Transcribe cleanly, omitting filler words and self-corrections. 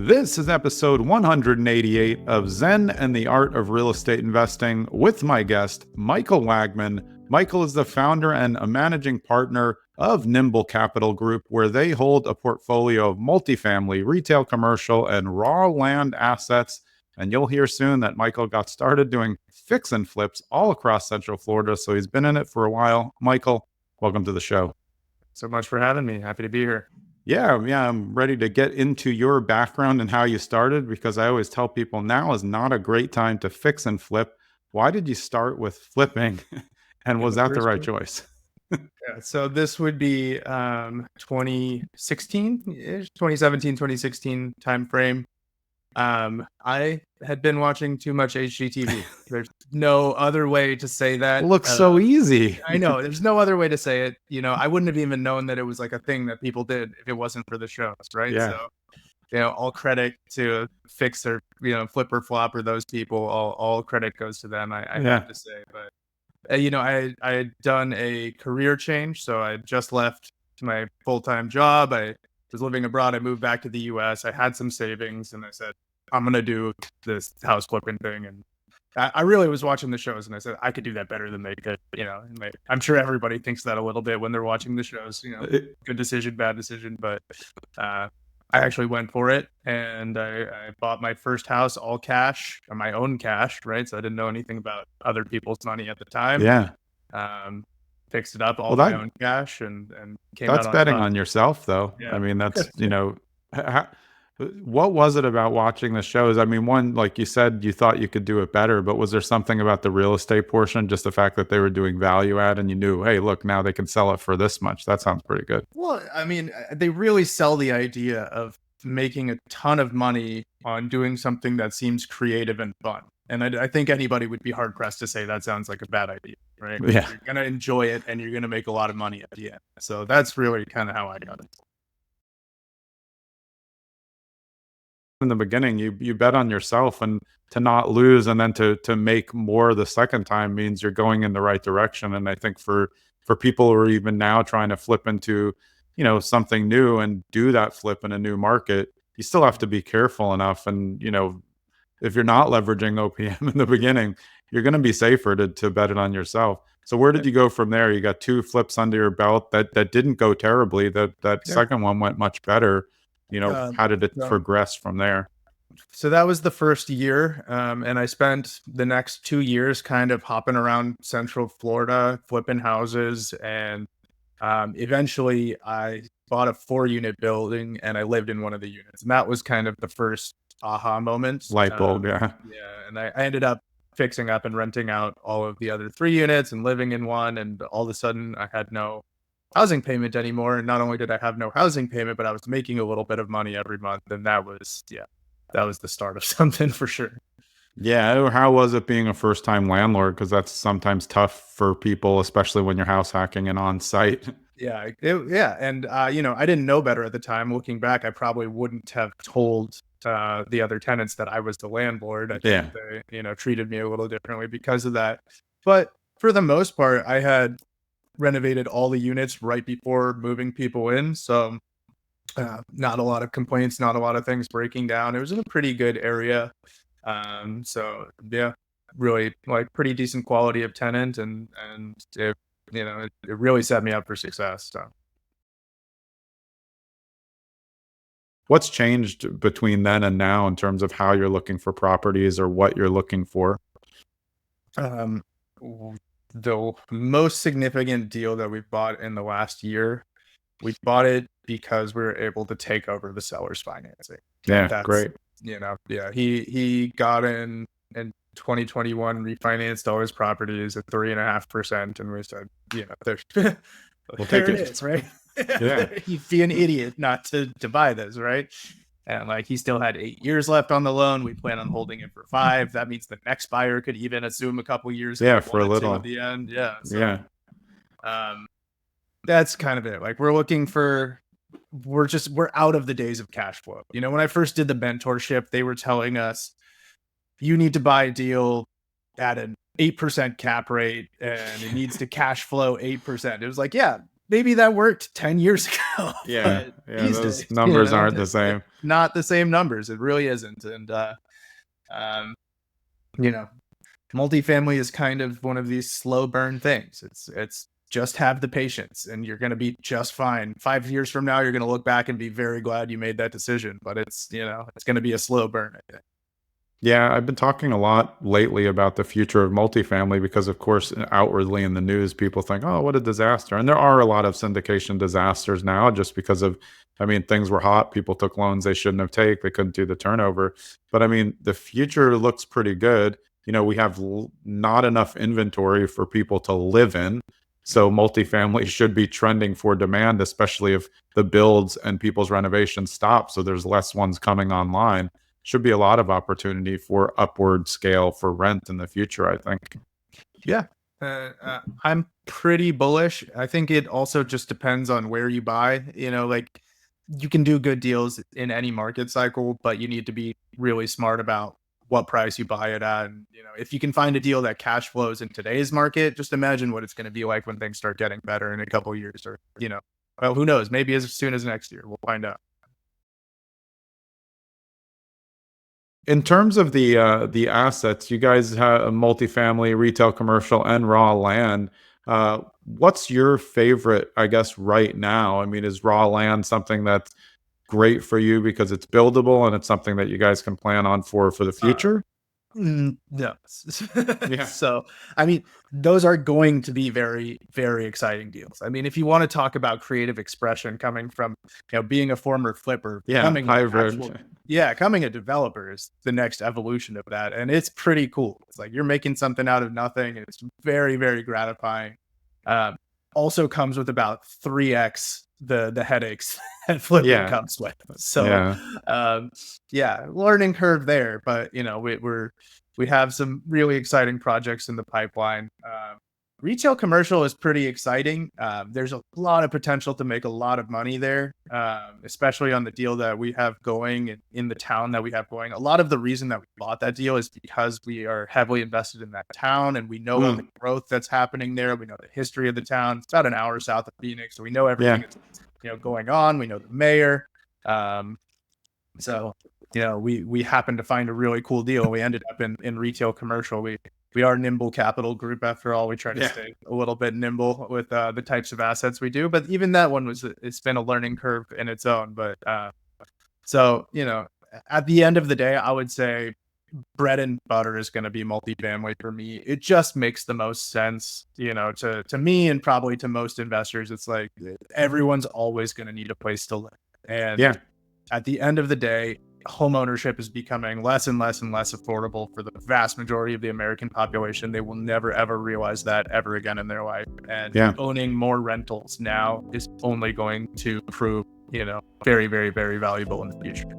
This is episode 188 of Zen and the Art of Real Estate Investing with my guest, Michael Wagman. Michael is the founder and a managing partner of Nimble Capital Group, where they hold a portfolio of multifamily, retail, commercial, and raw land assets. And you'll hear soon that Michael got started doing fix and flips all across Central Florida. So he's been in it for a while. Michael, welcome to the show. So much for having me. Happy to be here. Yeah, I'm ready to get into your background and how you started, because I always tell people now is not a great time to fix and flip. Why did you start with flipping? And was that the right choice? Yeah, so this would be 2016-ish, 2017, 2016 timeframe. I had been watching too much HGTV. There's no other way to say that. It looks so easy. I know. There's no other way to say it. You know, I wouldn't have even known that it was like a thing that people did if it wasn't for the shows, right? Yeah. So, all credit to Fix or, Flip or Flop or those people. All credit goes to them, I have to say. But, I had done a career change. So I just left my full-time job. I was living abroad. I moved back to the US. I had some savings and I said, I'm going to do this house flipping thing. And I really was watching the shows and I said, I could do that better than they could, and I'm sure everybody thinks that a little bit when they're watching the shows, good decision, bad decision. But I actually went for it and I bought my first house all cash, or my own cash, right? So I didn't know anything about other people's money at the time. Yeah. Fixed it up all my own cash and came out. That's betting on yourself, though. Yeah. I mean, that's, what was it about watching the shows? I mean, one, like you said, you thought you could do it better, but was there something about the real estate portion, just the fact that they were doing value add and you knew, hey, look, now they can sell it for this much? That sounds pretty good. Well, I mean, they really sell the idea of making a ton of money on doing something that seems creative and fun. And I think anybody would be hard pressed to say that sounds like a bad idea, right? Yeah. You're going to enjoy it and you're going to make a lot of money at the end. So that's really kind of how I got it. In the beginning, you bet on yourself, and to not lose and then to make more the second time means you're going in the right direction. And I think for people who are even now trying to flip into, something new and do that flip in a new market, you still have to be careful enough. And, if you're not leveraging OPM in the beginning, you're going to be safer to bet it on yourself. So where did you go from there? You got two flips under your belt that didn't go terribly. That second one went much better. How did it progress from there? So that was the first year. And I spent the next 2 years kind of hopping around Central Florida, flipping houses. And eventually I bought a 4-unit building and I lived in one of the units. And that was kind of the first aha moment. Light bulb, yeah. Yeah. And I ended up fixing up and renting out all of the other 3 units and living in one. And all of a sudden I had no housing payment anymore. And not only did I have no housing payment, but I was making a little bit of money every month. And that was the start of something for sure. Yeah. How was it being a first time landlord? Because that's sometimes tough for people, especially when you're house hacking and on site. Yeah. And, I didn't know better at the time. Looking back, I probably wouldn't have told the other tenants that I was the landlord. I think they, treated me a little differently because of that. But for the most part, I had renovated all the units right before moving people in. So not a lot of complaints, not a lot of things breaking down. It was in a pretty good area. So yeah, really like pretty decent quality of tenant and it, it really set me up for success. So. What's changed between then and now in terms of how you're looking for properties or what you're looking for? The most significant deal that we've bought in the last year, we bought it because we were able to take over the seller's financing. Yeah, that's great. He got in 2021, refinanced all his properties at 3.5%, and we said, we'll take it. Is, right? Yeah, you'd be an idiot not to buy this, right? And he still had 8 years left on the loan. We plan on holding it for 5. That means the next buyer could even assume a couple years. Yeah, for a little at the end. Yeah. So, yeah. That's kind of it. We're out of the days of cash flow. When I first did the mentorship, they were telling us you need to buy a deal at an 8% cap rate and it needs to cash flow 8%. It was like, yeah, maybe that worked 10 years ago. Yeah, These those days, numbers aren't the same. Not the same numbers. It really isn't. And you know, multifamily is kind of one of these slow burn things. It's just have the patience and you're going to be just fine. 5 years from now, you're going to look back and be very glad you made that decision, but it's going to be a slow burn, I think. Yeah, I've been talking a lot lately about the future of multifamily because, of course, outwardly in the news, people think, oh, what a disaster. And there are a lot of syndication disasters now just because of, I mean, things were hot. People took loans they shouldn't have taken. They couldn't do the turnover. But I mean, the future looks pretty good. We have not enough inventory for people to live in. So multifamily should be trending for demand, especially if the builds and people's renovations stop. So there's less ones coming online. Should be a lot of opportunity for upward scale for rent in the future, I think. Yeah. I'm pretty bullish. I think it also just depends on where you buy. Like you can do good deals in any market cycle, but you need to be really smart about what price you buy it at. And if you can find a deal that cash flows in today's market, just imagine what it's going to be like when things start getting better in a couple of years, or well, who knows? Maybe as soon as next year, we'll find out. In terms of the assets, you guys have a multifamily, retail, commercial, and raw land. What's your favorite, I guess, right now? I mean, is raw land something that's great for you because it's buildable and it's something that you guys can plan on for the future? No. Yeah. So, I mean, those are going to be very, very exciting deals. I mean, if you want to talk about creative expression coming from, being a former flipper, becoming hybrid. becoming a developer is the next evolution of that. And it's pretty cool. It's like you're making something out of nothing. And it's very, very gratifying. Also comes with about 3x the headaches that flipping comes with. So learning curve there, but we have some really exciting projects in the pipeline. Retail commercial is pretty exciting. There's a lot of potential to make a lot of money there, especially on the deal that we have going in the town that we have going. A lot of the reason that we bought that deal is because we are heavily invested in that town and we know all the growth that's happening there. We know the history of the town. It's about an hour south of Phoenix, so we know everything that's going on. We know the mayor. So we happened to find a really cool deal. We ended up in retail commercial. We are Nimble Capital Group after all. We try to stay a little bit nimble with the types of assets we do. But even that one it's been a learning curve in its own. But so at the end of the day, I would say bread and butter is going to be multifamily for me. It just makes the most sense, to me and probably to most investors. It's like everyone's always going to need a place to live. And at the end of the day, home ownership is becoming less and less and less affordable for the vast majority of the American population. They will never, ever realize that ever again in their life. And owning more rentals now is only going to prove, very, very, very valuable in the future.